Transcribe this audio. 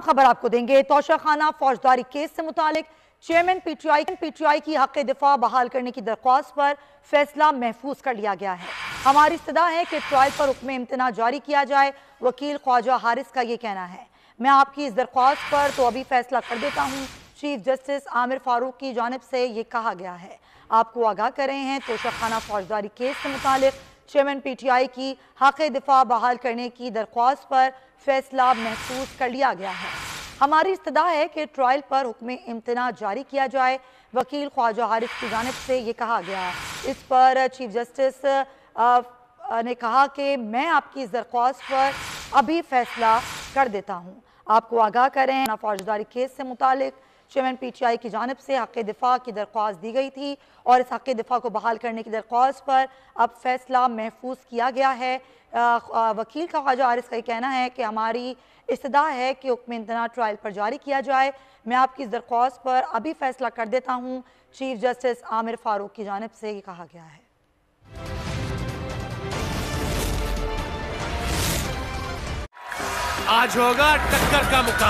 अहम खबर आपको देंगे। तोशाखाना फौजदारी केस से मुतालिक चेयरमैन पीटीआई की हक दिफा बहाल करने की दरख्वास्त पर फैसला महफूज कर लिया गया है। हमारी इस्तदा है कि ट्रायल पर हुक्म इम्तना जारी किया जाए। वकील ख्वाजा हारिस का ये कहना है। मैं आपकी इस दरख्वास्त पर तो अभी फैसला कर देता हूँ। चीफ जस्टिस आमिर फारूक की जानिब से ये कहा गया है। आपको आगाह कर रहे हैं, तोशाखाना फौजदारी केस से मुतालिक चेयरमैन पीटीआई की हक दिफा बहाल करने की दरख्वास्त पर फैसला महफूज कर लिया गया है। हमारी इस्तदा है कि ट्रायल पर हुक्म इम्तना जारी किया जाए। वकील ख्वाजा हारिस की जानिब से ये कहा गया। इस पर चीफ जस्टिस ने कहा कि मैं आपकी इस दरख्वास्त पर अभी फैसला कर देता हूँ। आपको आगाह करें, फौजदारी केस से मुतालिक चेयरमैन पीटीआई की जानिब से हक दिफा की दरख्वास्त दी गई थी और इस हक दिफा को बहाल करने की दरख्वास्त पर अब फैसला महफूज किया गया है। वकील का ख्वाजा हारिस का कहना है कि हमारी इस्तदा है कि हुक्म इम्तना ट्रायल पर जारी किया जाए। मैं आपकी इस दरख्वास्त पर अभी फैसला कर देता हूँ। चीफ जस्टिस आमिर फारूक की जानिब से ये कहा गया है। आज होगा टक्कर का मुकाबला।